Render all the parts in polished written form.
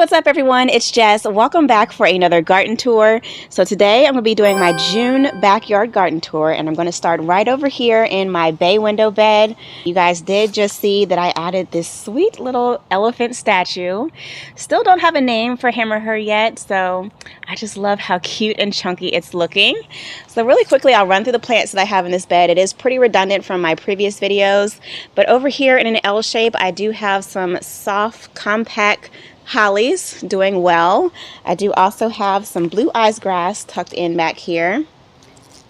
What's up everyone, it's Jess. Welcome back for another garden tour. So today I'm going to be doing my June backyard garden tour, and I'm going to start right over here in my bay window bed. You guys did just see that I added this sweet little elephant statue. Still don't have a name for him or her yet, so I just love how cute and chunky it's looking. So really quickly I'll run through the plants that I have in this bed. It is pretty redundant from my previous videos, but over here in an L shape I do have some soft compact hollies doing well. I do also have some blue eyes grass tucked in back here,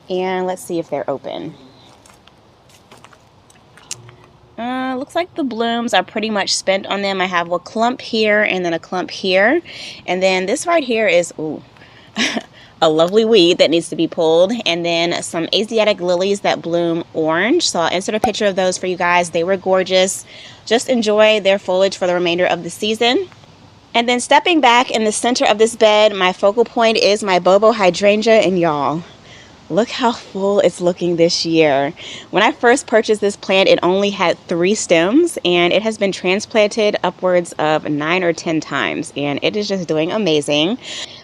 and let's see if they're open. Looks like the blooms are pretty much spent on them. I have a clump here and then a clump here, and then this right here is a lovely weed that needs to be pulled, and then some Asiatic lilies that bloom orange. So I'll insert a picture of those for you guys. They were gorgeous. Just enjoy their foliage for the remainder of the season. And then stepping back in the center of this bed, my focal point is my Bobo hydrangea, and y'all, look how full it's looking this year. When I first purchased this plant, it only had 3 stems, and it has been transplanted upwards of 9 or 10 times, and it is just doing amazing.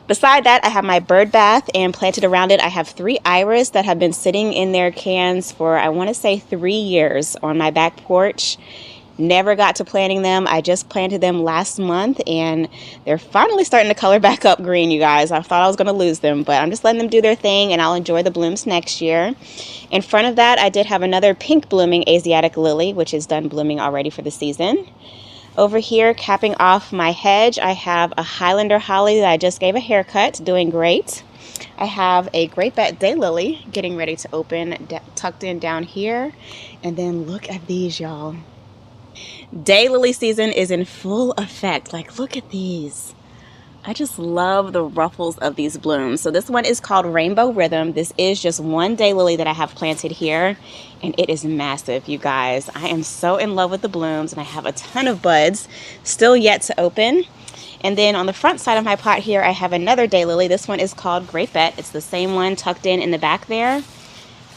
Beside that, I have my bird bath, and planted around it I have 3 iris that have been sitting in their cans for, I want to say, 3 years on my back porch. Never got to planting them. I just planted them last month, and they're finally starting to color back up green, you guys. I thought I was going to lose them, but I'm just letting them do their thing, and I'll enjoy the blooms next year. In front of that, I did have another pink blooming Asiatic lily, which is done blooming already for the season. Over here, capping off my hedge, I have a Highlander holly that I just gave a haircut, doing great. I have a great bat daylily getting ready to open, tucked in down here. And then look at these, y'all. Daylily season is in full effect. Like, look at these. I just love the ruffles of these blooms. So this one is called Rainbow Rhythm. This is just one daylily that I have planted here, and it is massive, you guys. I am so in love with the blooms, and I have a ton of buds still yet to open. And then on the front side of my pot here, I have another daylily. This one is called Grapette. It's the same one tucked in the back there.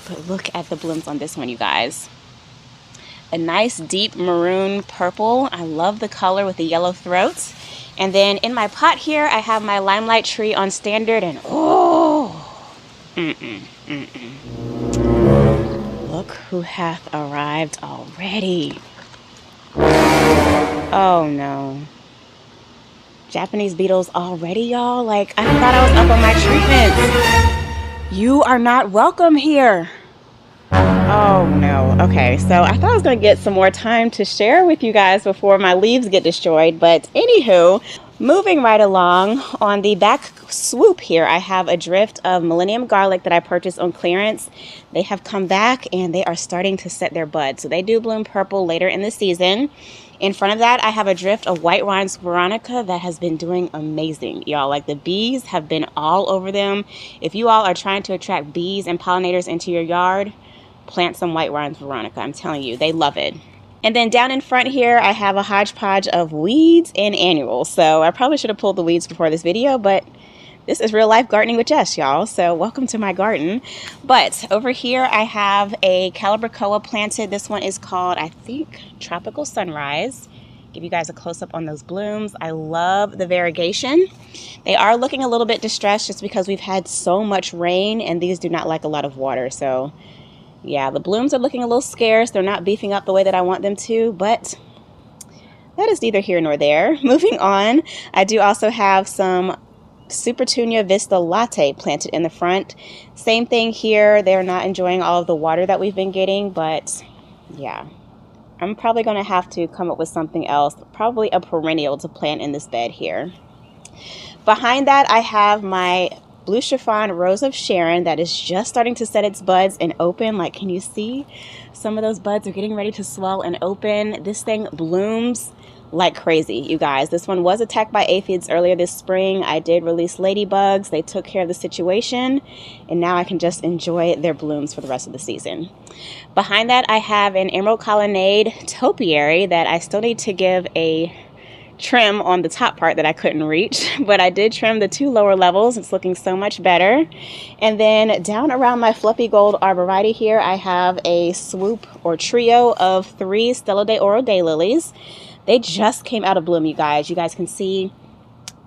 But look at the blooms on this one, you guys. A nice deep maroon purple. I love the color with the yellow throats. And then in my pot here, I have my limelight tree on standard, and look who hath arrived already. Oh no. Japanese beetles already, y'all? Like, I thought I was up on my treatments. You are not welcome here. Oh no. Okay, so I thought I was going to get some more time to share with you guys before my leaves get destroyed, but anywho, moving right along, on the back swoop here I have a drift of Millennium garlic that I purchased on clearance. They have come back and they are starting to set their buds, so they do bloom purple later in the season. In front of that I have a drift of White Rhymes Veronica that has been doing amazing, y'all. Like, the bees have been all over them. If you all are trying to attract bees and pollinators into your yard, plant some White Rhymes Veronica. I'm telling you, they love it. And then down in front here, I have a hodgepodge of weeds and annuals. So I probably should have pulled the weeds before this video, but this is real life gardening with Jess, y'all. So welcome to my garden. But over here, I have a Calibrachoa planted. This one is called, I think, Tropical Sunrise. Give you guys a close-up on those blooms. I love the variegation. They are looking a little bit distressed just because we've had so much rain, and these do not like a lot of water. So yeah, the blooms are looking a little scarce. They're not beefing up the way that I want them to, but that is neither here nor there. Moving on, I do also have some Supertunia Vista Latte planted in the front. Same thing here. They're not enjoying all of the water that we've been getting, but yeah, I'm probably going to have to come up with something else, probably a perennial to plant in this bed here. Behind that, I have my Blue Chiffon Rose of Sharon that is just starting to set its buds and open. Like, can you see? Some of those buds are getting ready to swell and open. This thing blooms like crazy, you guys. This one was attacked by aphids earlier this spring. I did release ladybugs. They took care of the situation, and now I can just enjoy their blooms for the rest of the season. Behind that, I have an Emerald Colonnade topiary that I still need to give a trim on the top part that I couldn't reach, but I did trim the 2 lower levels. It's looking so much better. And then down around my fluffy gold arborvitae here, I have a swoop or trio of 3 Stella de Oro daylilies. They just came out of bloom, you guys. You guys can see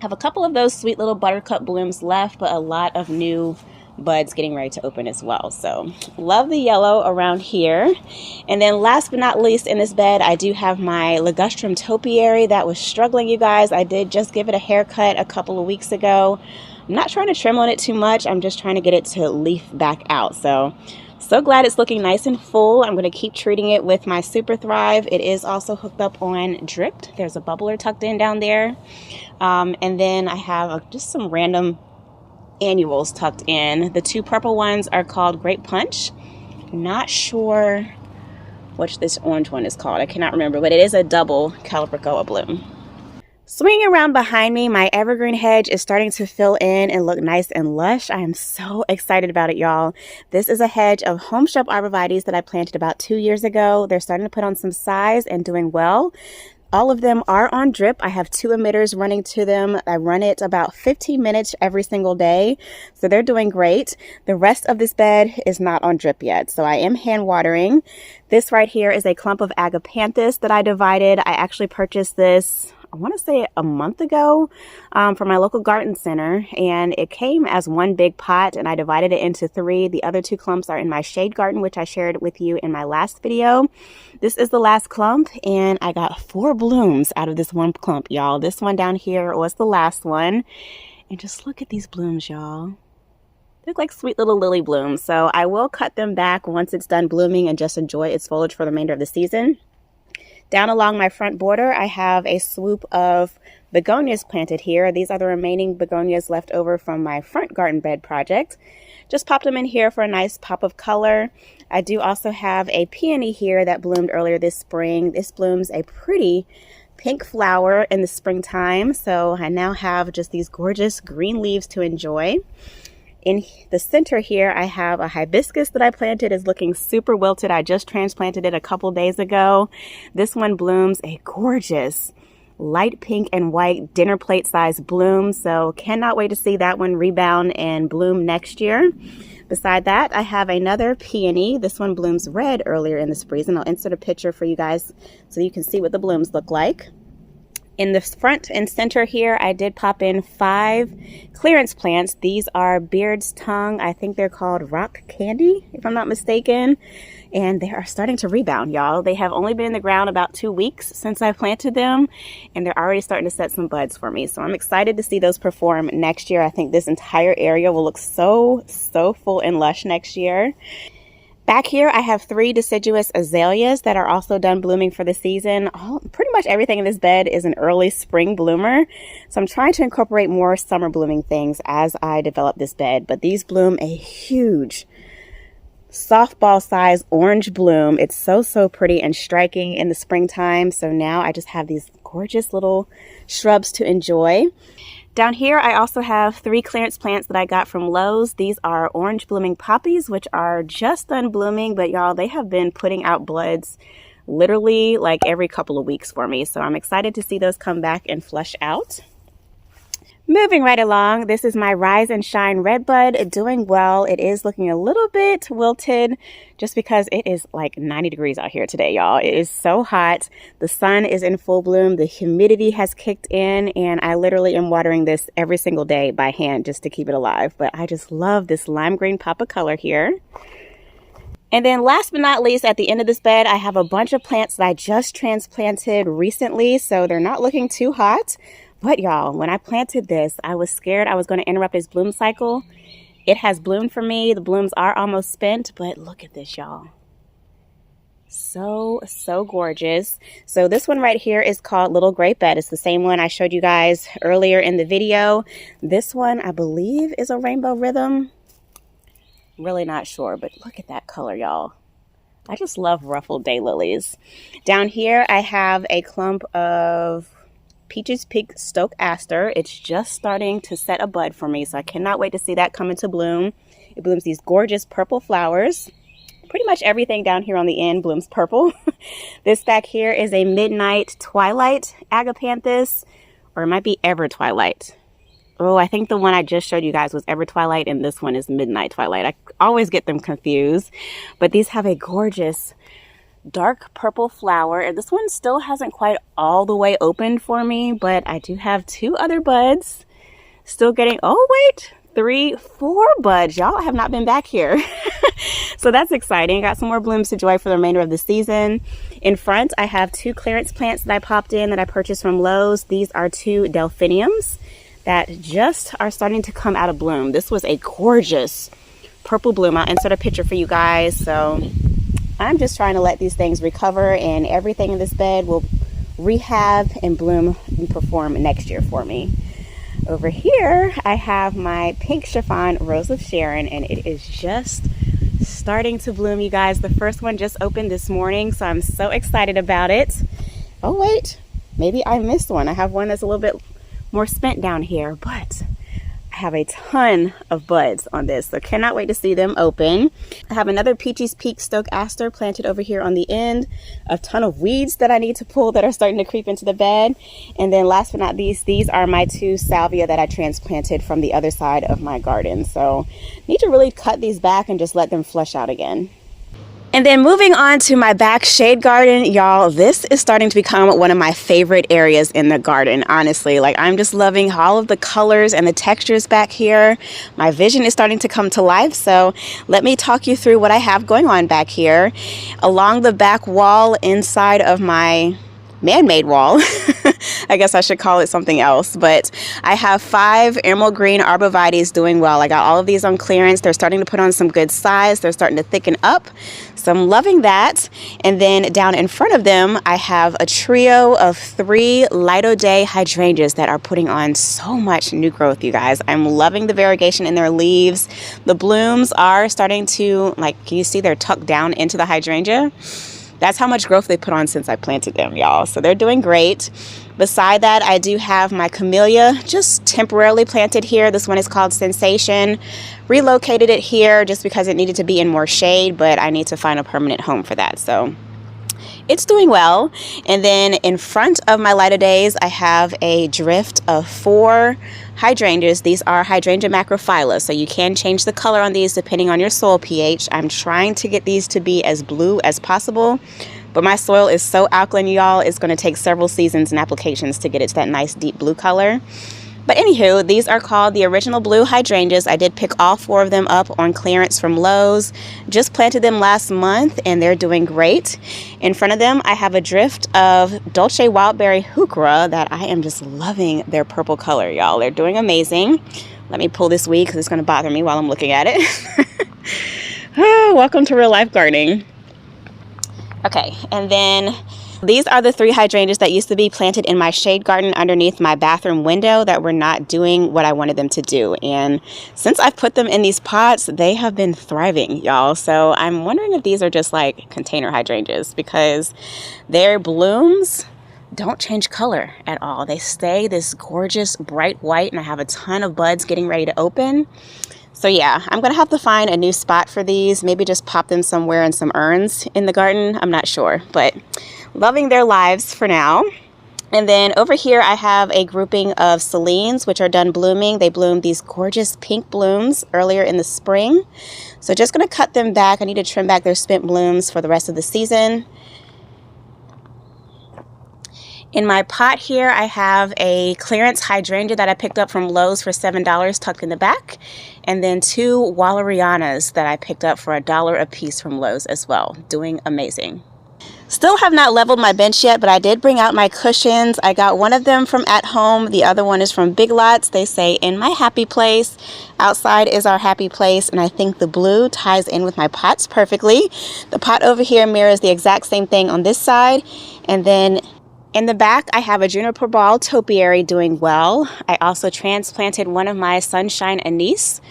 Have a couple of those sweet little buttercup blooms left, but a lot of new buds getting ready to open as well. So love the yellow around here. And then last but not least in this bed, I do have my ligustrum topiary that was struggling, you guys. I did just give it a haircut a couple of weeks ago. I'm not trying to trim on it too much. I'm just trying to get it to leaf back out. So glad it's looking nice and full. I'm going to keep treating it with my Super Thrive. It is also hooked up on dripped. There's a bubbler tucked in down there. And then I have just some random annuals tucked in. The two purple ones are called Great Punch. Not sure which this orange one is called. I cannot remember, but it is a double Calibrachoa bloom. Swinging around behind me, my evergreen hedge is starting to fill in and look nice and lush. I am so excited about it, y'all. This is a hedge of home shrub arborvitaes that I planted about 2 years ago. They're starting to put on some size and doing well. All of them are on drip. I have 2 emitters running to them. I run it about 15 minutes every single day. So they're doing great. The rest of this bed is not on drip yet. So I am hand watering. This right here is a clump of agapanthus that I divided. I actually purchased this, I want to say a month ago from my local garden center, and it came as one big pot and I divided it into 3. The other 2 clumps are in my shade garden, which I shared with you in my last video. This is the last clump and I got 4 blooms out of this one clump, y'all. This one down here was the last one, and just look at these blooms, y'all. They look like sweet little lily blooms. So I will cut them back once it's done blooming and just enjoy its foliage for the remainder of the season. Down along my front border, I have a swoop of begonias planted here. These are the remaining begonias left over from my front garden bed project. Just popped them in here for a nice pop of color. I do also have a peony here that bloomed earlier this spring. This blooms a pretty pink flower in the springtime. So I now have just these gorgeous green leaves to enjoy. In the center here, I have a hibiscus that I planted. Is looking super wilted. I just transplanted it a couple days ago. This one blooms a gorgeous light pink and white dinner plate size bloom. So cannot wait to see that one rebound and bloom next year. Beside that, I have another peony. This one blooms red earlier in the spring, and I'll insert a picture for you guys so you can see what the blooms look like. In the front and center here, I did pop in 5 clearance plants. These are Beard's Tongue. I think they're called Rock Candy, if I'm not mistaken. And they are starting to rebound, y'all. They have only been in the ground about 2 weeks since I planted them, and they're already starting to set some buds for me. So I'm excited to see those perform next year. I think this entire area will look so full and lush next year. Back here, I have 3 deciduous azaleas that are also done blooming for the season. Pretty much everything in this bed is an early spring bloomer. So I'm trying to incorporate more summer blooming things as I develop this bed. But these bloom a huge softball size orange bloom. It's so pretty and striking in the springtime. So now I just have these gorgeous little shrubs to enjoy. Down here, I also have 3 clearance plants that I got from Lowe's. These are orange blooming poppies, which are just done blooming, but y'all, they have been putting out buds literally like every couple of weeks for me. So I'm excited to see those come back and flush out. Moving right along, this is my Rise and Shine Redbud, doing well. It is looking a little bit wilted just because it is like 90 degrees out here today, y'all. It is so hot. The sun is in full bloom. The humidity has kicked in, and I literally am watering this every single day by hand just to keep it alive. But I just love this lime green pop of color here. And then last but not least, at the end of this bed, I have a bunch of plants that I just transplanted recently, so they're not looking too hot. But y'all, when I planted this, I was scared I was going to interrupt its bloom cycle. It has bloomed for me. The blooms are almost spent, but look at this, y'all. So gorgeous. So this one right here is called Little Grape Bed. It's the same one I showed you guys earlier in the video. This one, I believe, is a Rainbow Rhythm. Really not sure, but look at that color, y'all. I just love ruffled daylilies. Down here, I have a clump of Peaches Peak Stoke Aster. It's just starting to set a bud for me, so I cannot wait to see that come into bloom. It blooms these gorgeous purple flowers. Pretty much everything down here on the end blooms purple. This back here is a Midnight Twilight agapanthus, or it might be Ever Twilight. Oh, I think the one I just showed you guys was Ever Twilight, and this one is Midnight Twilight. I always get them confused, but these have a gorgeous dark purple flower. And this one still hasn't quite all the way opened for me, but I do have 2 other buds still getting, oh wait, 3, 4 buds. Y'all have not been back here. So that's exciting. Got some more blooms to enjoy for the remainder of the season. In front, I have 2 clearance plants that I popped in that I purchased from Lowe's. These are 2 delphiniums that just are starting to come out of bloom. This was a gorgeous purple bloom. I'll insert a picture for you guys. So I'm just trying to let these things recover, and everything in this bed will rehab and bloom and perform next year for me. Over here, I have my pink chiffon Rose of Sharon, and it is just starting to bloom, you guys. The first one just opened this morning, so I'm so excited about it. Oh wait, maybe I missed one. I have one that's a little bit more spent down here, but I have a ton of buds on this, so cannot wait to see them open. I have another Peachy's Peak Stochaster planted over here on the end. A ton of weeds that I need to pull that are starting to creep into the bed. And then last but not least, these are my 2 salvia that I transplanted from the other side of my garden. So need to really cut these back and just let them flush out again. And then moving on to my back shade garden, y'all, this is starting to become one of my favorite areas in the garden, honestly. Like, I'm just loving all of the colors and the textures back here. My vision is starting to come to life, so let me talk you through what I have going on back here. Along the back wall inside of my man-made wall, I guess I should call it something else, but I have 5 emerald green arborvitaes doing well. I got all of these on clearance. They're starting to put on some good size. They're starting to thicken up, so I'm loving that. And then down in front of them, I have a trio of 3 light o' day hydrangeas that are putting on so much new growth, you guys. I'm loving the variegation in their leaves. The blooms are starting to, like, can you see they're tucked down into the hydrangea? That's how much growth they put on since I planted them, y'all. So they're doing great. Beside that, I do have my camellia just temporarily planted here. This one is called Sensation. Relocated it here just because it needed to be in more shade, but I need to find a permanent home for that. So it's doing well. And then in front of my light o' days, I have a drift of 4 hydrangeas. These are hydrangea macrophylla, so you can change the color on these depending on your soil pH. I'm trying to get these to be as blue as possible, but my soil is so alkaline, y'all, it's going to take several seasons and applications to get it to that nice deep blue color. But anywho, these are called the original blue hydrangeas. I did pick all 4 of them up on clearance from Lowe's. Just planted them last month and they're doing great. In front of them, I have a drift of Dolce Wildberry Heuchera that I am just loving their purple color, y'all. They're doing amazing. Let me pull this weed because it's going to bother me while I'm looking at it. Oh, welcome to real life gardening. Okay, and then these are the 3 hydrangeas that used to be planted in my shade garden underneath my bathroom window that were not doing what I wanted them to do. And since I've put them in these pots, they have been thriving, y'all. So I'm wondering if these are just like container hydrangeas, because their blooms don't change color at all. They stay this gorgeous bright white, and I have a ton of buds getting ready to open. So yeah, I'm going to have to find a new spot for these. Maybe just pop them somewhere in some urns in the garden. I'm not sure, but loving their lives for now. And then over here, I have a grouping of Celines, which are done blooming. They bloomed these gorgeous pink blooms earlier in the spring. So just going to cut them back. I need to trim back their spent blooms for the rest of the season. In my pot here, I have a clearance hydrangea that I picked up from Lowe's for $7 tucked in the back. And then 2 Wallerianas that I picked up for $1 a piece from Lowe's as well. Doing amazing. Still have not leveled my bench yet, but I did bring out my cushions. I got one of them from At Home. The other one is from Big Lots. They say in my happy place. Outside is our happy place, and I think the blue ties in with my pots perfectly. The pot over here mirrors the exact same thing on this side. And then in the back, I have a juniper ball topiary doing well. I also transplanted one of my sunshine anise.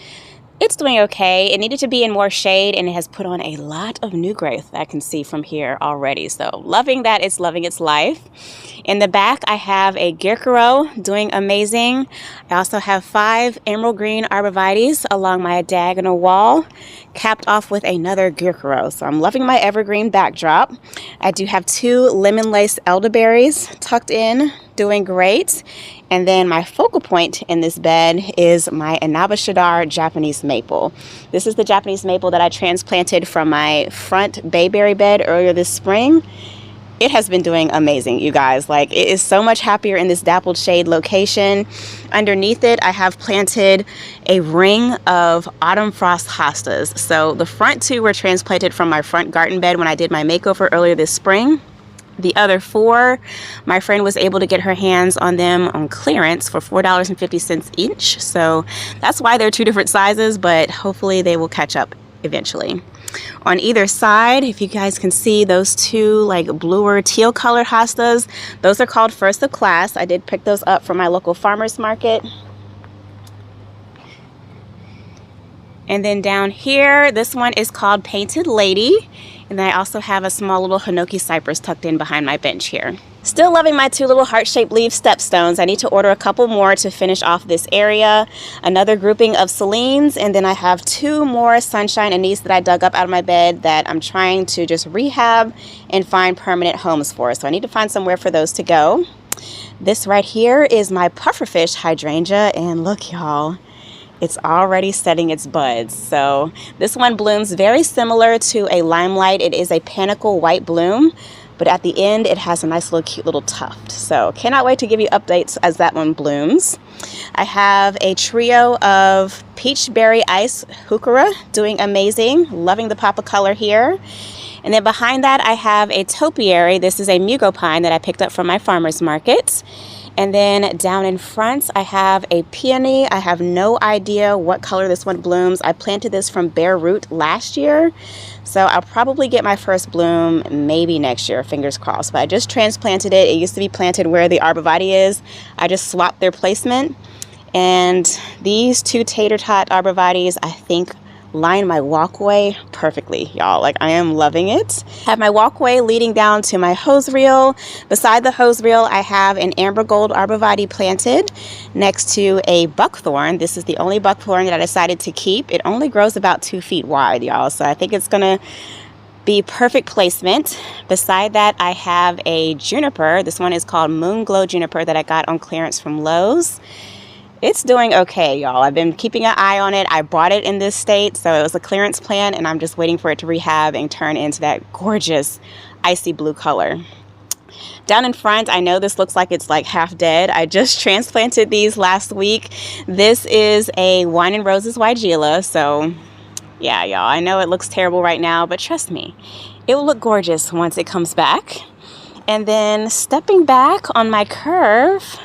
It's doing okay. It needed to be in more shade, and it has put on a lot of new growth I can see from here already. So loving that. It's loving its life. In the back, I have a Guercaro doing amazing. I also have 5 emerald green arborvitaes along my diagonal wall, capped off with another Guercaro. So I'm loving my evergreen backdrop. I do have 2 lemon lace elderberries tucked in, doing great. And then my focal point in this bed is my Inabashidar Japanese maple. This is the Japanese maple that I transplanted from my front bayberry bed earlier this spring. It has been doing amazing, you guys. Like, it is so much happier in this dappled shade location. Underneath it, I have planted a ring of autumn frost hostas. So the front two were transplanted from my front garden bed when I did my makeover earlier this spring. The other four, my friend was able to get her hands on them on clearance for $4.50 each. So that's why they're two different sizes, but hopefully they will catch up eventually. On either side, if you guys can see those two like bluer teal colored hostas, those are called first of class. I did pick those up from my local farmer's market. And then down here, this one is called Painted Lady. And then I also have a small little Hinoki cypress tucked in behind my bench here. Still loving my two little heart-shaped leaf stepstones. I need to order a couple more to finish off this area. Another grouping of Celines, and then I have two more sunshine anise that I dug up out of my bed that I'm trying to just rehab and find permanent homes for. So I need to find somewhere for those to go. This right here is my pufferfish hydrangea, and look, y'all. It's already setting its buds. So this one blooms very similar to a limelight. It is a panicle white bloom, but at the end it has a nice little cute little tuft. So cannot wait to give you updates as that one blooms. I have a trio of peach berry ice heuchera doing amazing. Loving the pop of color here. And then behind that I have a topiary. This is a mugo pine that I picked up from my farmer's market. And then down in front, I have a peony. I have no idea what color this one blooms. I planted this from bare root last year, so I'll probably get my first bloom maybe next year, fingers crossed. But I just transplanted it. It used to be planted where the arborvitae is. I just swapped their placement. And these two tater tot arborvitaes, I think, line my walkway perfectly, y'all. Like, I am loving it. I have my walkway leading down to my hose reel. Beside the hose reel, I have an amber gold arborvitae planted next to a buckthorn. This is the only buckthorn that I decided to keep. It only grows about 2 feet wide, y'all, so I think it's gonna be perfect placement. Beside that, I have a juniper. This one is called Moon Glow Juniper that I got on clearance from Lowe's. It's doing okay, y'all. I've been keeping an eye on it. I bought it in this state, so it was a clearance plan, and I'm just waiting for it to rehab and turn into that gorgeous icy blue color. Down in front, I know this looks like it's like half dead. I just transplanted these last week. This is a Wine and Roses Weigela, so yeah, y'all, I know it looks terrible right now, but trust me, it will look gorgeous once it comes back. And then stepping back on my curve,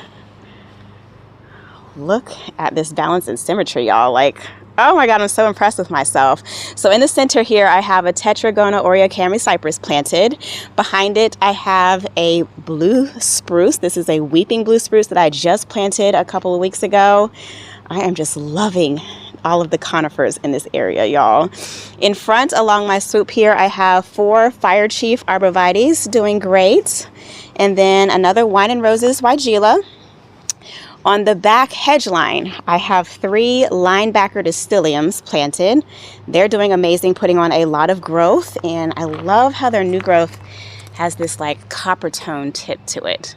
look at this balance and symmetry, y'all. Like, oh my God, I'm so impressed with myself. So in the center here, I have a Tetragona Oriacami cypress planted. Behind it, I have a blue spruce. This is a weeping blue spruce that I just planted a couple of weeks ago. I am just loving all of the conifers in this area, y'all. In front, along my swoop here, I have 4 Fire Chief arborvitaes doing great. And then another Wine and Roses Weigela. On the back hedge line, I have 3 linebacker distiliums planted. They're doing amazing, putting on a lot of growth, and I love how their new growth has this like copper tone tip to it.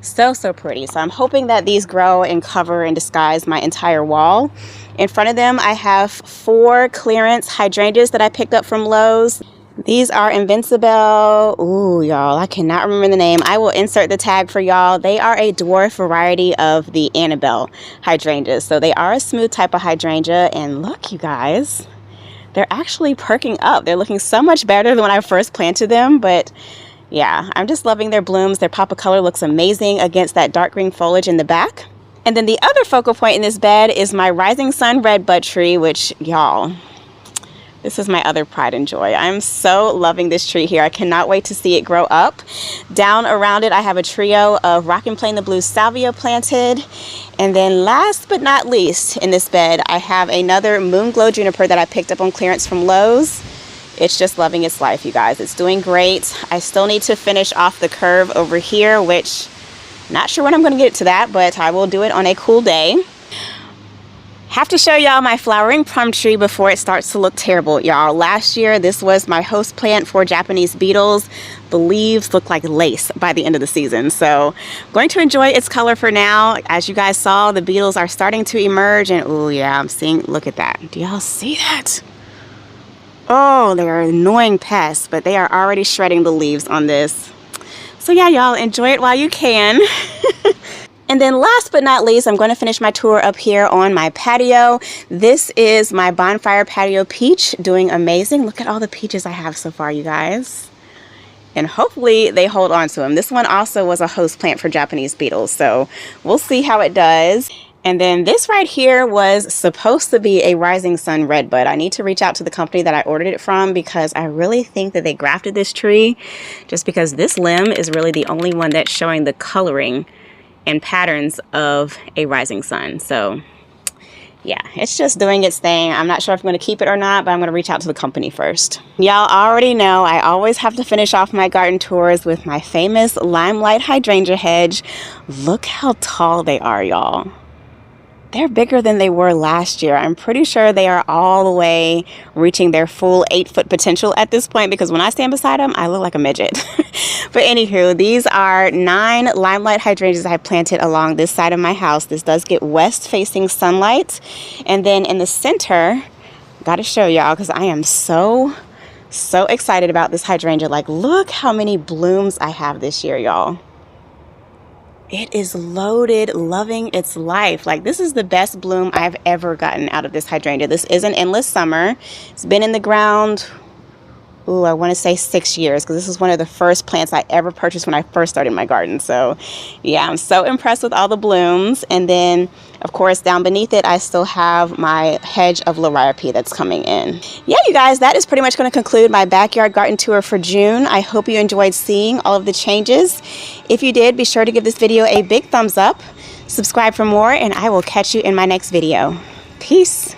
So pretty. So I'm hoping that these grow and cover and disguise my entire wall. In front of them, I have 4 clearance hydrangeas that I picked up from Lowe's. These are Invincible. Ooh, y'all, I cannot remember the name. I will insert the tag for y'all. They are a dwarf variety of the Annabelle hydrangeas. So they are a smooth type of hydrangea. And look, you guys, they're actually perking up. They're looking so much better than when I first planted them. But yeah, I'm just loving their blooms. Their pop of color looks amazing against that dark green foliage in the back. And then the other focal point in this bed is my Rising Sun Redbud tree, which, y'all, this is my other pride and joy. I'm so loving this tree here. I cannot wait to see it grow up. Down around it, I have a trio of Rockin' Plain the Blue Salvia planted. And then last but not least in this bed, I have another Moon Glow Juniper that I picked up on clearance from Lowe's. It's just loving its life, you guys. It's doing great. I still need to finish off the curve over here, which not sure when I'm going to get to that, but I will do it on a cool day. Have to show y'all my flowering plum tree before it starts to look terrible, y'all. Last year, this was my host plant for Japanese beetles. The leaves look like lace by the end of the season. So I'm going to enjoy its color for now. As you guys saw, the beetles are starting to emerge, and oh yeah, I'm seeing, look at that. Do y'all see that? Oh, they're annoying pests, but they are already shredding the leaves on this. So yeah, y'all, enjoy it while you can. And then last but not least, I'm going to finish my tour up here on my patio. This is my bonfire patio peach, doing amazing. Look at all the peaches I have so far, you guys. And hopefully they hold on to them. This one also was a host plant for Japanese beetles, so we'll see how it does. And then this right here was supposed to be a rising sun redbud. I need to reach out to the company that I ordered it from because I really think that they grafted this tree, just because this limb is really the only one that's showing the coloring and patterns of a rising sun. So yeah, it's just doing its thing. I'm not sure if I'm going to keep it or not, but I'm going to reach out to the company first. Y'all already know I always have to finish off my garden tours with my famous limelight hydrangea hedge. Look how tall they are, y'all. They're bigger than they were last year. I'm pretty sure they are all the way reaching their full 8-foot potential at this point, because when I stand beside them, I look like a midget. But anywho, these are 9 limelight hydrangeas I planted along this side of my house. This does get west-facing sunlight. And then in the center, gotta show y'all, because I am so excited about this hydrangea. Like, look how many blooms I have this year, y'all. It is loaded, loving its life. Like, this is the best bloom I've ever gotten out of this hydrangea. This is an endless summer. It's been in the ground, ooh, I want to say 6 years, because this is one of the first plants I ever purchased when I first started my garden. So yeah, I'm so impressed with all the blooms. And then of course down beneath it, I still have my hedge of liriope that's coming in. Yeah, you guys, that is pretty much going to conclude my backyard garden tour for June. I hope you enjoyed seeing all of the changes. If you did, be sure to give this video a big thumbs up, subscribe for more, and I will catch you in my next video. Peace.